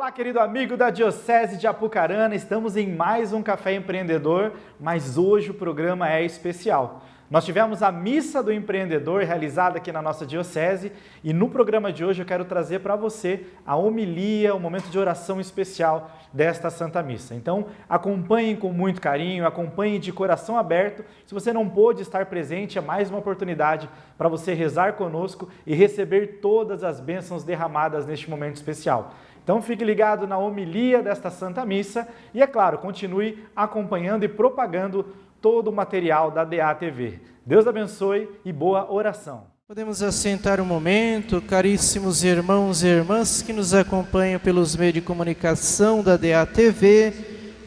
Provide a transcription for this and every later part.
Olá, querido amigo da Diocese de Apucarana, estamos em mais um Café Empreendedor, mas hoje o programa é especial. Nós tivemos a Missa do Empreendedor realizada aqui na nossa Diocese e no programa de hoje eu quero trazer para você a homilia, o momento de oração especial desta Santa Missa. Então acompanhem com muito carinho, acompanhem de coração aberto. Se você não pôde estar presente, é mais uma oportunidade para você rezar conosco e receber todas as bênçãos derramadas neste momento especial. Então fique ligado na homilia desta Santa Missa e, é claro, continue acompanhando e propagando todo o material da DATV. Deus abençoe e boa oração. Podemos assentar um momento, caríssimos irmãos e irmãs que nos acompanham pelos meios de comunicação da DATV,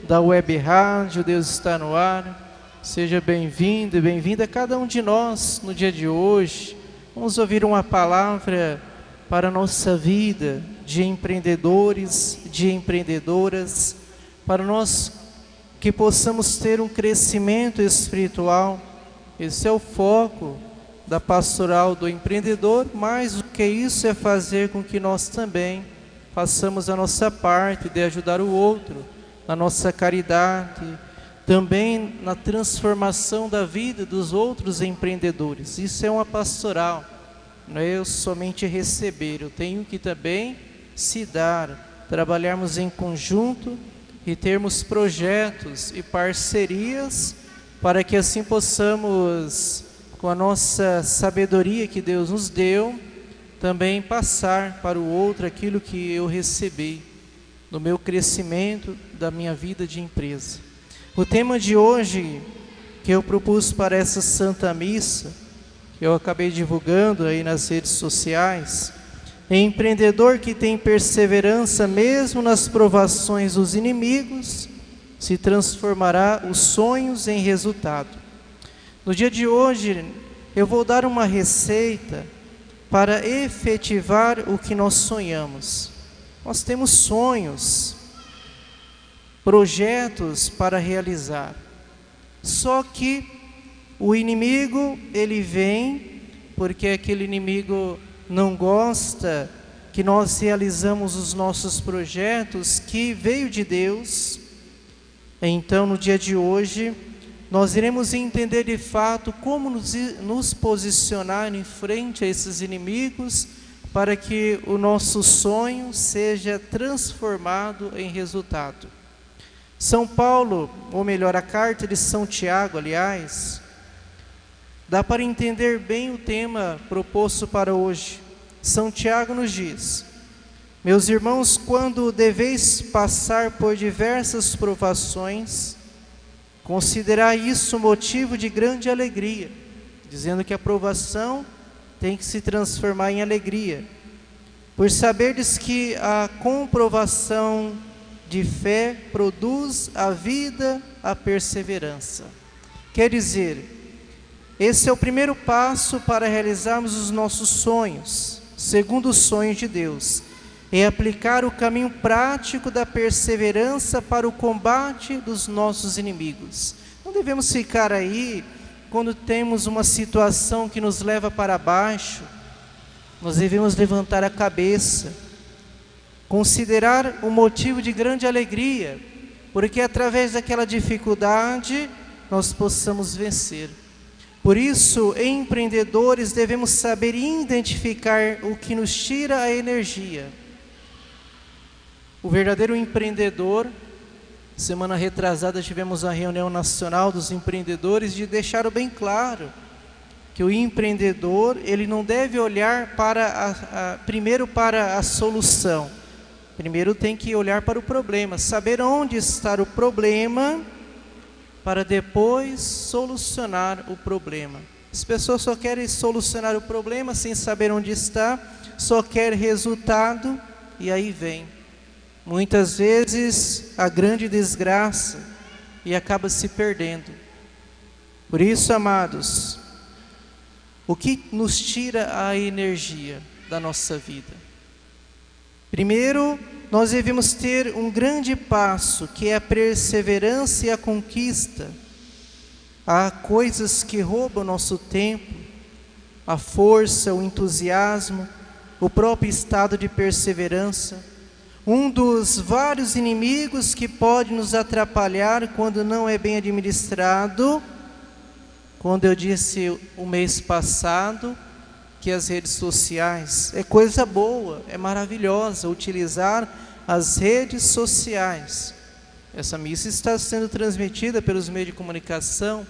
da Web Rádio, Deus está no ar. Seja bem-vindo e bem-vinda a cada um de nós no dia de hoje. Vamos ouvir uma palavra para a nossa vida de empreendedores, de empreendedoras, para nós que possamos ter um crescimento espiritual. Esse é o foco da pastoral do empreendedor. Mais do que isso é fazer com que nós também façamos a nossa parte de ajudar o outro, na nossa caridade, também na transformação da vida dos outros empreendedores. Isso é uma pastoral, não é eu somente receber, eu tenho que também se dar, trabalharmos em conjunto e termos projetos e parcerias para que assim possamos, com a nossa sabedoria que Deus nos deu, também passar para o outro aquilo que eu recebi no meu crescimento da minha vida de empresa. O tema de hoje que eu propus para essa Santa Missa, que eu acabei divulgando aí nas redes sociais, empreendedor que tem perseverança mesmo nas provações dos inimigos, se transformará os sonhos em resultado. No dia de hoje, eu vou dar uma receita para efetivar o que nós sonhamos. Nós temos sonhos, projetos para realizar. Só que o inimigo, ele vem, porque aquele inimigo não gosta que nós realizamos os nossos projetos que veio de Deus. Então, no dia de hoje, nós iremos entender de fato como nos posicionar em frente a esses inimigos para que o nosso sonho seja transformado em resultado. São Paulo, ou melhor, a carta de São Tiago, aliás, dá para entender bem o tema proposto para hoje. São Tiago nos diz: meus irmãos, quando deveis passar por diversas provações, considerai isso motivo de grande alegria, dizendo que a provação tem que se transformar em alegria, por saberdes que a comprovação de fé produz a vida, a perseverança. Quer dizer, esse é o primeiro passo para realizarmos os nossos sonhos, segundo os sonhos de Deus, é aplicar o caminho prático da perseverança para o combate dos nossos inimigos. Não devemos ficar aí, quando temos uma situação que nos leva para baixo, nós devemos levantar a cabeça, considerar um motivo de grande alegria, porque através daquela dificuldade nós possamos vencer. Por isso, empreendedores, devemos saber identificar o que nos tira a energia. O verdadeiro empreendedor, semana retrasada tivemos a reunião nacional dos empreendedores, de deixar bem claro que o empreendedor, ele não deve olhar primeiro para a solução. Primeiro tem que olhar para o problema, saber onde está o problema, para depois solucionar o problema. As pessoas só querem solucionar o problema sem saber onde está, só querem resultado, e aí vem muitas vezes a grande desgraça e acaba se perdendo. Por isso, amados, o que nos tira a energia da nossa vida? Primeiro, nós devemos ter um grande passo, que é a perseverança e a conquista. Há coisas que roubam o nosso tempo, a força, o entusiasmo, o próprio estado de perseverança. Um dos vários inimigos que pode nos atrapalhar quando não é bem administrado, quando eu disse o mês passado que as redes sociais é coisa boa, é maravilhosa utilizar as redes sociais. Essa missa está sendo transmitida pelos meios de comunicação.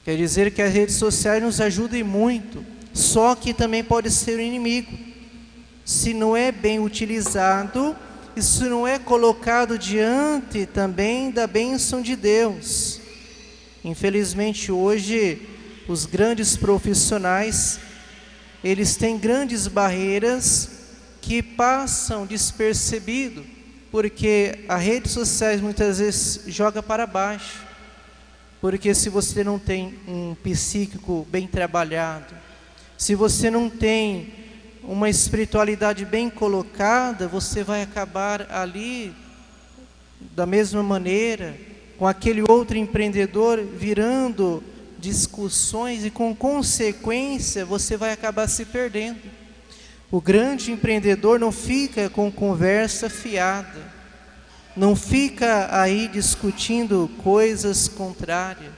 Quer dizer que as redes sociais nos ajudam muito, só que também pode ser um inimigo. Se não é bem utilizado, isso não é colocado diante também da bênção de Deus. Infelizmente hoje, os grandes profissionais, eles têm grandes barreiras que passam despercebido, porque as redes sociais muitas vezes joga para baixo. Porque se você não tem um psíquico bem trabalhado, se você não tem uma espiritualidade bem colocada, você vai acabar ali da mesma maneira, com aquele outro empreendedor virando discussões e com consequência você vai acabar se perdendo. O grande empreendedor não fica com conversa fiada, não fica aí discutindo coisas contrárias.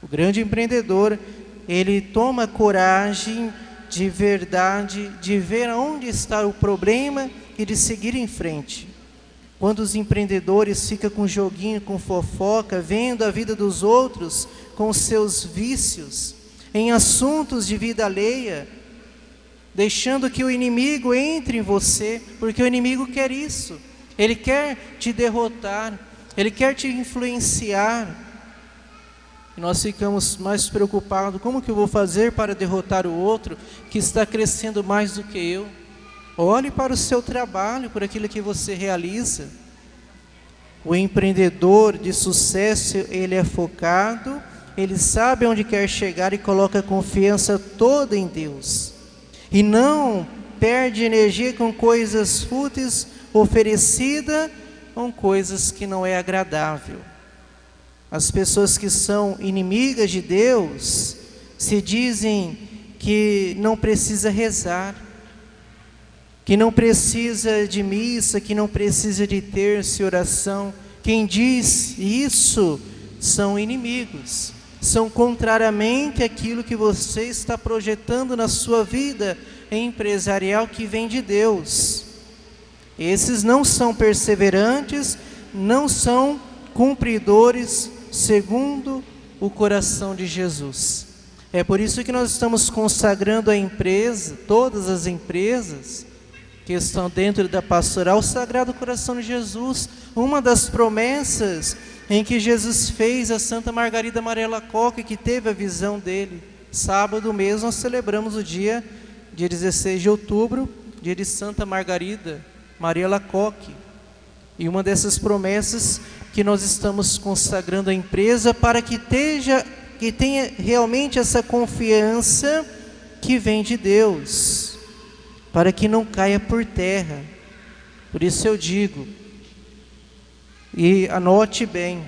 O grande empreendedor, ele toma coragem de verdade, de ver onde está o problema e de seguir em frente. Quando os empreendedores ficam com joguinho, com fofoca, vendo a vida dos outros com seus vícios, em assuntos de vida alheia, deixando que o inimigo entre em você, porque o inimigo quer isso. Ele quer te derrotar, ele quer te influenciar. E nós ficamos mais preocupados, como que eu vou fazer para derrotar o outro que está crescendo mais do que eu? Olhe para o seu trabalho, por aquilo que você realiza. O empreendedor de sucesso, ele é focado, ele sabe onde quer chegar e coloca a confiança toda em Deus. E não perde energia com coisas fúteis, oferecida com coisas que não é agradável. As pessoas que são inimigas de Deus se dizem que não precisa rezar, que não precisa de missa, que não precisa de terço e oração. Quem diz isso são inimigos, são contrariamente aquilo que você está projetando na sua vida empresarial que vem de Deus. Esses não são perseverantes, não são cumpridores segundo o coração de Jesus. É por isso que nós estamos consagrando a empresa, todas as empresas que estão dentro da pastoral, o Sagrado Coração de Jesus. Uma das promessas em que Jesus fez a Santa Margarida Maria Alacoque, que teve a visão dele. Sábado mesmo nós celebramos o dia 16 de outubro, dia de Santa Margarida Maria Alacoque. E uma dessas promessas que nós estamos consagrando a empresa para que tenha realmente essa confiança que vem de Deus, para que não caia por terra. Por isso eu digo, e anote bem,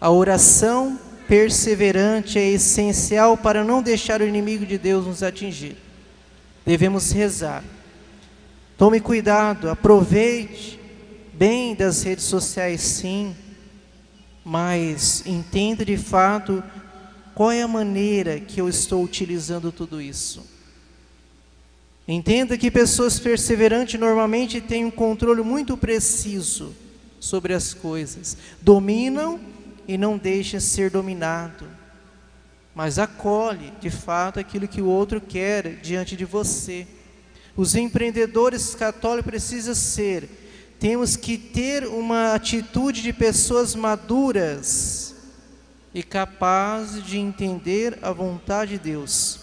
a oração perseverante é essencial para não deixar o inimigo de Deus nos atingir. Devemos rezar. Tome cuidado, aproveite bem das redes sociais, sim, mas entenda de fato qual é a maneira que eu estou utilizando tudo isso. Entenda que pessoas perseverantes normalmente têm um controle muito preciso sobre as coisas, dominam e não deixam ser dominado, mas acolhe de fato aquilo que o outro quer diante de você. Os empreendedores católicos precisam temos que ter uma atitude de pessoas maduras e capazes de entender a vontade de Deus.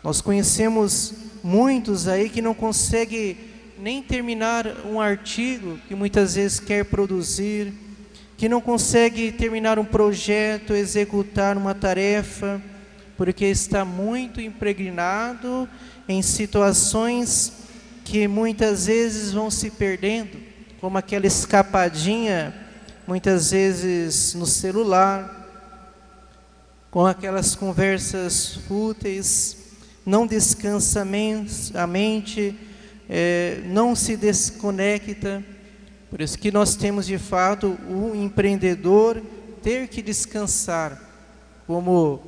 Nós conhecemos muitos aí que não conseguem nem terminar um artigo que muitas vezes quer produzir, que não consegue terminar um projeto, executar uma tarefa, porque está muito impregnado em situações que muitas vezes vão se perdendo, como aquela escapadinha, muitas vezes no celular, com aquelas conversas fúteis, não descansa a mente, não se desconecta. Por isso que nós temos de fato o empreendedor ter que descansar, como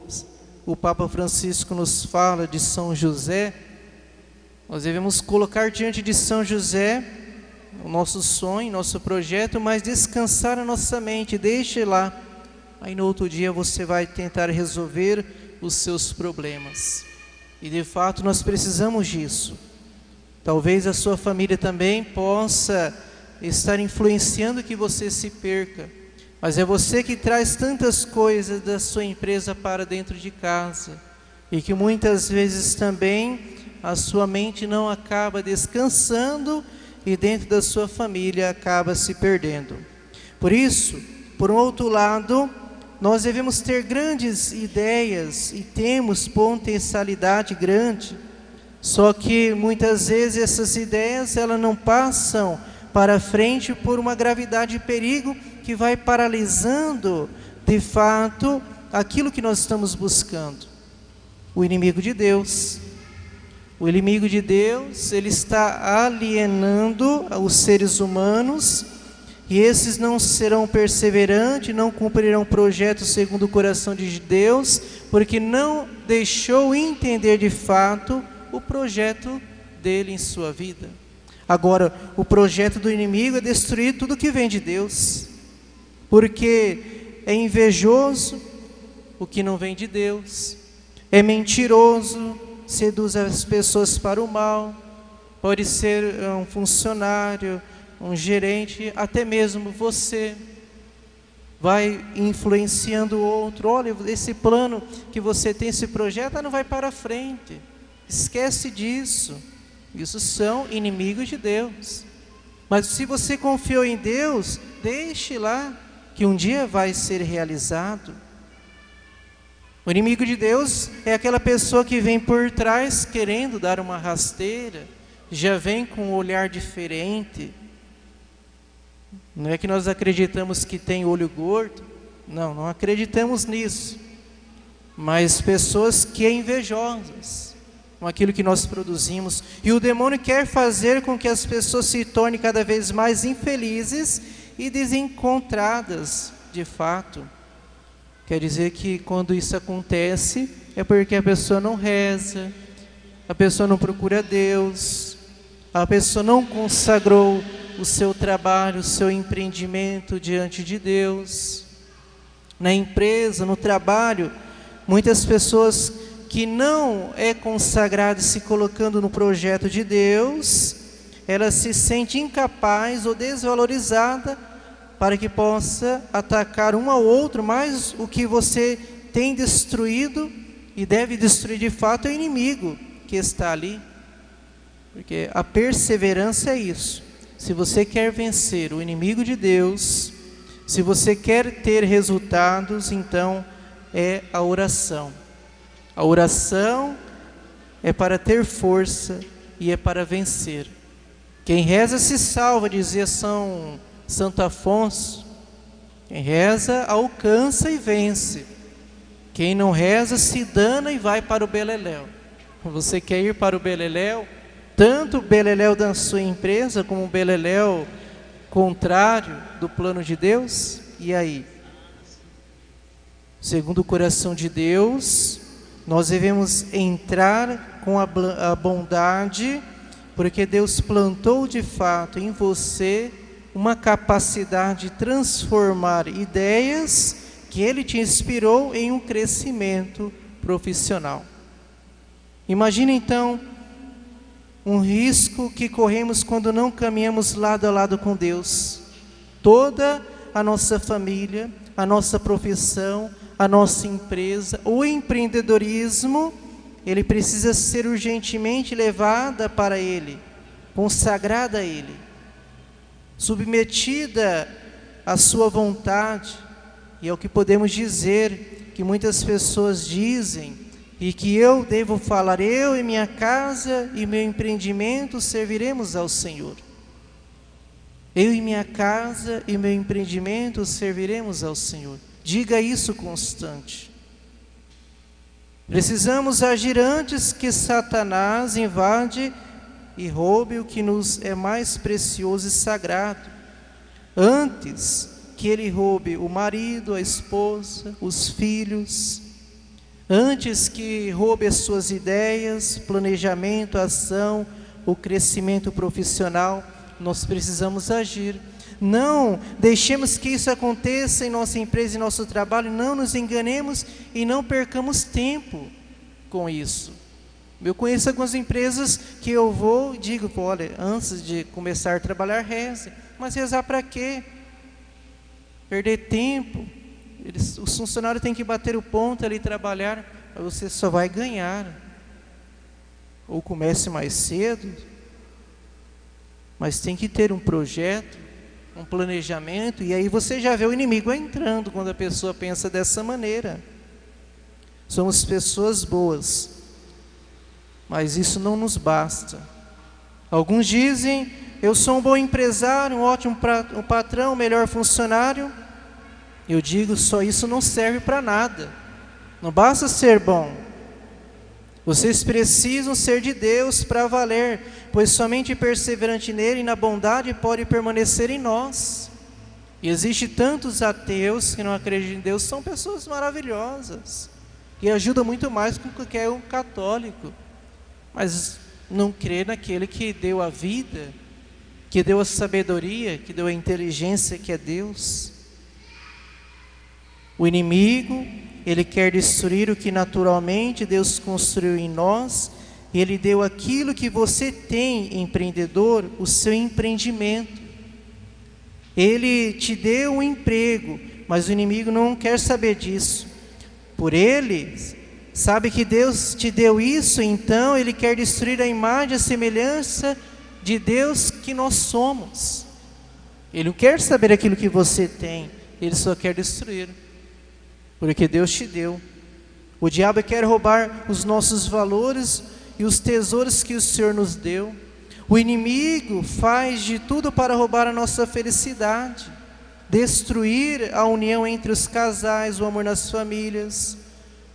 o Papa Francisco nos fala de São José. Nós devemos colocar diante de São José o nosso sonho, nosso projeto, mas descansar a nossa mente, deixe lá. Aí no outro dia você vai tentar resolver os seus problemas. E de fato nós precisamos disso. Talvez a sua família também possa estar influenciando que você se perca. Mas é você que traz tantas coisas da sua empresa para dentro de casa. E que muitas vezes também a sua mente não acaba descansando e dentro da sua família acaba se perdendo. Por isso, por um outro lado, nós devemos ter grandes ideias e temos potencialidade grande. Só que muitas vezes essas ideias elas não passam para frente por uma gravidade de perigo que vai paralisando de fato aquilo que nós estamos buscando. O inimigo de Deus. O inimigo de Deus, ele está alienando os seres humanos, e esses não serão perseverantes, não cumprirão projetos segundo o coração de Deus, porque não deixou entender de fato o projeto dele em sua vida. Agora, o projeto do inimigo é destruir tudo que vem de Deus, porque é invejoso o que não vem de Deus, é mentiroso, seduz as pessoas para o mal, pode ser um funcionário, um gerente, até mesmo você vai influenciando o outro. Olha, esse plano que você tem, esse projeto, não vai para frente, esquece disso. Isso são inimigos de Deus. Mas se você confiou em Deus, deixe lá, que um dia vai ser realizado. O inimigo de Deus é aquela pessoa que vem por trás querendo dar uma rasteira, já vem com um olhar diferente. Não é que nós acreditamos que tem olho gordo, não acreditamos nisso. Mas pessoas que é invejosas com aquilo que nós produzimos. E o demônio quer fazer com que as pessoas se tornem cada vez mais infelizes e desencontradas de fato. Quer dizer que quando isso acontece, é porque a pessoa não reza, a pessoa não procura Deus, a pessoa não consagrou o seu trabalho, o seu empreendimento diante de Deus. Na empresa, no trabalho, muitas pessoas que não é consagrada se colocando no projeto de Deus, ela se sente incapaz ou desvalorizada para que possa atacar um ao outro, mas o que você tem destruído e deve destruir de fato é o inimigo que está ali. Porque a perseverança é isso. Se você quer vencer o inimigo de Deus, se você quer ter resultados, então é a oração. A oração é para ter força e é para vencer. Quem reza se salva, dizia Santo Afonso. Quem reza alcança e vence. Quem não reza se dana e vai para o beleléu. Você quer ir para o beleléu? Tanto o beleléu da sua empresa como o beleléu contrário do plano de Deus? E aí? Segundo o coração de Deus, nós devemos entrar com a bondade, porque Deus plantou de fato em você uma capacidade de transformar ideias que Ele te inspirou em um crescimento profissional. Imagine então um risco que corremos quando não caminhamos lado a lado com Deus. Toda a nossa família, a nossa profissão, a nossa empresa, o empreendedorismo, ele precisa ser urgentemente levada para Ele, consagrada a Ele, submetida à sua vontade. E é o que podemos dizer, que muitas pessoas dizem, e que eu devo falar: eu e minha casa e meu empreendimento serviremos ao Senhor. Eu e minha casa e meu empreendimento serviremos ao Senhor. Diga isso constante. Precisamos agir antes que Satanás invade e roube o que nos é mais precioso e sagrado. Antes que ele roube o marido, a esposa, os filhos, antes que roube as suas ideias, planejamento, ação, o crescimento profissional, nós precisamos agir. Não deixemos que isso aconteça em nossa empresa, em nosso trabalho, não nos enganemos e não percamos tempo com isso. Eu conheço algumas empresas que eu vou e digo, olha, antes de começar a trabalhar, reze. Mas rezar para quê? Perder tempo. Os funcionários têm que bater o ponto ali e trabalhar, mas você só vai ganhar. Ou comece mais cedo, mas tem que ter um projeto, um planejamento, e aí você já vê o inimigo entrando quando a pessoa pensa dessa maneira. Somos pessoas boas, mas isso não nos basta. Alguns dizem, eu sou um bom empresário, um ótimo patrão, um melhor funcionário. Eu digo, só isso não serve para nada. Não basta ser bom. Vocês precisam ser de Deus para valer, pois somente perseverante nele e na bondade pode permanecer em nós. E existe tantos ateus que não acreditam em Deus, são pessoas maravilhosas, que ajudam muito mais do que qualquer um católico, mas não crê naquele que deu a vida, que deu a sabedoria, que deu a inteligência, que é Deus. O inimigo, ele quer destruir o que naturalmente Deus construiu em nós, e ele deu aquilo que você tem, empreendedor, o seu empreendimento. Ele te deu um emprego, mas o inimigo não quer saber disso. Por ele, sabe que Deus te deu isso, então ele quer destruir a imagem, a semelhança de Deus que nós somos. Ele não quer saber aquilo que você tem, ele só quer destruir. Porque Deus te deu. O diabo quer roubar os nossos valores e os tesouros que o Senhor nos deu. O inimigo faz de tudo para roubar a nossa felicidade, destruir a união entre os casais, o amor nas famílias,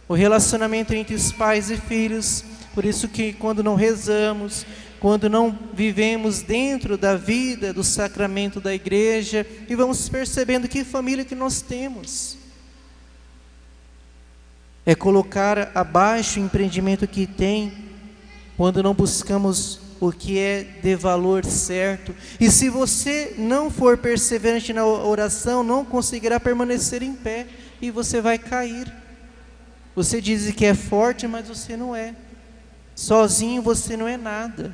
o relacionamento entre os pais e filhos. Por isso que quando não rezamos, quando não vivemos dentro da vida, do sacramento da igreja, e vamos percebendo que família que nós temos, é colocar abaixo o empreendimento que tem, quando não buscamos o que é de valor certo. E se você não for perseverante na oração, não conseguirá permanecer em pé, e você vai cair. Você diz que é forte, mas você não é. Sozinho você não é nada.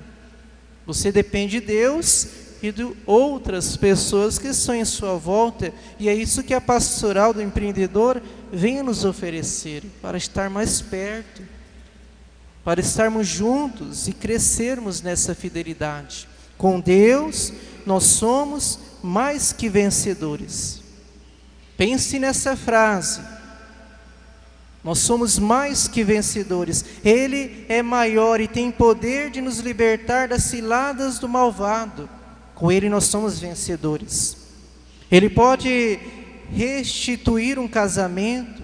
Você depende de Deus e de outras pessoas que estão em sua volta, e é isso que a pastoral do empreendedor vem nos oferecer, para estar mais perto, para estarmos juntos e crescermos nessa fidelidade. Com Deus, nós somos mais que vencedores. Pense nessa frase. Nós somos mais que vencedores. Ele é maior e tem poder de nos libertar das ciladas do malvado. Com Ele nós somos vencedores. Ele pode restituir um casamento,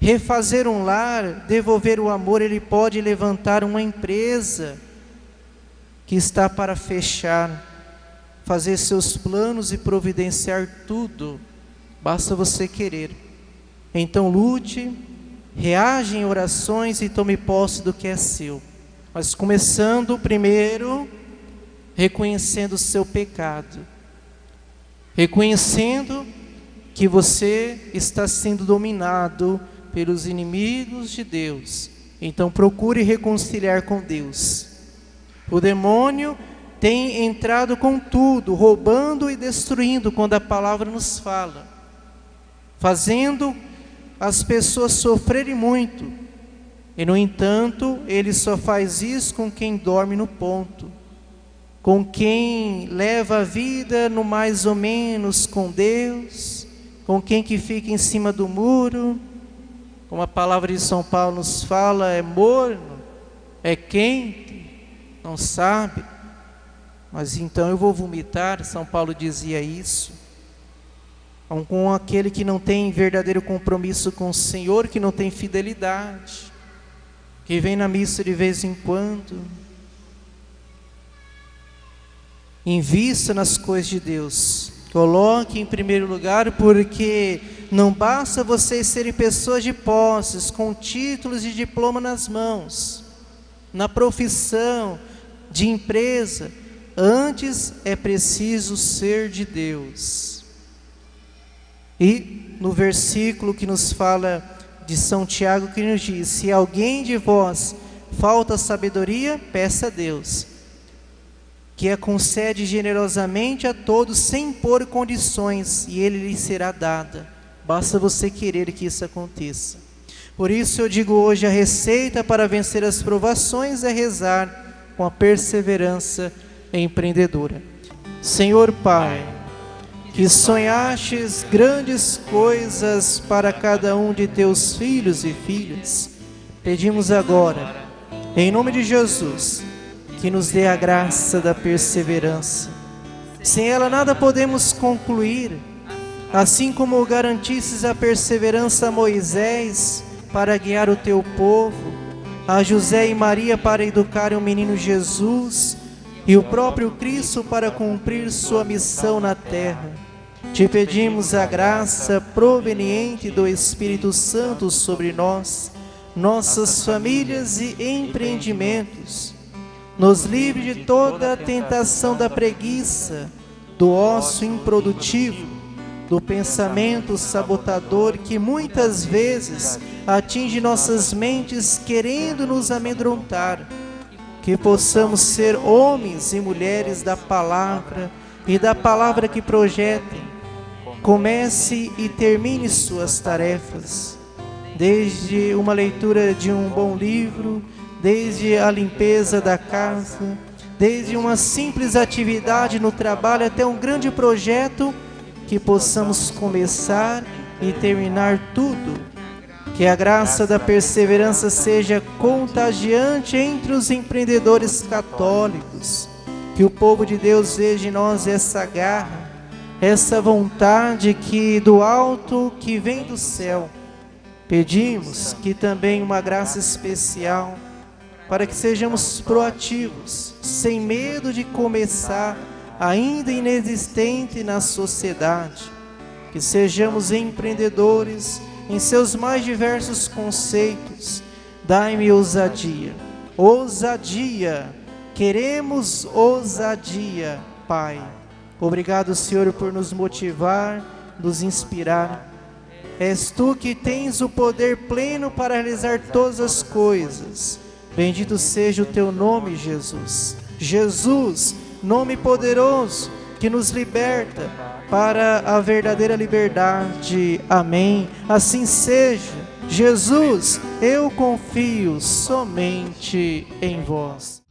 refazer um lar, devolver o amor. Ele pode levantar uma empresa que está para fechar, fazer seus planos e providenciar tudo. Basta você querer. Então lute, reage em orações e tome posse do que é seu. Mas começando primeiro, reconhecendo o seu pecado, reconhecendo que você está sendo dominado pelos inimigos de Deus. Então procure reconciliar com Deus. O demônio tem entrado com tudo, roubando e destruindo, quando a palavra nos fala, fazendo as pessoas sofrerem muito. E no entanto, ele só faz isso com quem dorme no ponto, com quem leva a vida no mais ou menos com Deus, com quem que fica em cima do muro. Como a palavra de São Paulo nos fala, é morno, é quente, não sabe, mas então eu vou vomitar. São Paulo dizia isso. Com aquele que não tem verdadeiro compromisso com o Senhor, que não tem fidelidade, que vem na missa de vez em quando, Invista nas coisas de Deus. Coloque em primeiro lugar, porque não basta vocês serem pessoas de posses, com títulos e diploma nas mãos, na profissão, de empresa. Antes é preciso ser de Deus. E no versículo que nos fala de São Tiago, que nos diz: se alguém de vós falta sabedoria, peça a Deus, que a concede generosamente a todos, sem impor condições, e ele lhe será dada. Basta você querer que isso aconteça. Por isso eu digo hoje, a receita para vencer as provações é rezar com a perseverança empreendedora. Senhor Pai, que sonhastes grandes coisas para cada um de teus filhos e filhas, pedimos agora, em nome de Jesus, que nos dê a graça da perseverança. Sem ela nada podemos concluir, assim como garantistes a perseverança a Moisés para guiar o teu povo, a José e Maria para educar o menino Jesus e o próprio Cristo para cumprir sua missão na terra. Te pedimos a graça proveniente do Espírito Santo sobre nós, nossas famílias e empreendimentos. Nos livre de toda a tentação da preguiça, do ócio improdutivo, do pensamento sabotador que muitas vezes atinge nossas mentes querendo nos amedrontar. Que possamos ser homens e mulheres da palavra e da palavra que projetem. Comece e termine suas tarefas, desde uma leitura de um bom livro, desde a limpeza da casa, desde uma simples atividade no trabalho até um grande projeto, que possamos começar e terminar tudo. Que a graça da perseverança seja contagiante entre os empreendedores católicos. Que o povo de Deus veja em nós essa garra, essa vontade que do alto, que vem do céu. Pedimos que também uma graça especial para que sejamos proativos, sem medo de começar, ainda inexistente na sociedade. Que sejamos empreendedores em seus mais diversos conceitos. Dai-me ousadia, ousadia, queremos ousadia, Pai. Obrigado, Senhor, por nos motivar, nos inspirar. És Tu que tens o poder pleno para realizar todas as coisas. Bendito seja o Teu nome, Jesus. Jesus, nome poderoso que nos liberta para a verdadeira liberdade. Amém. Assim seja. Jesus, eu confio somente em vós.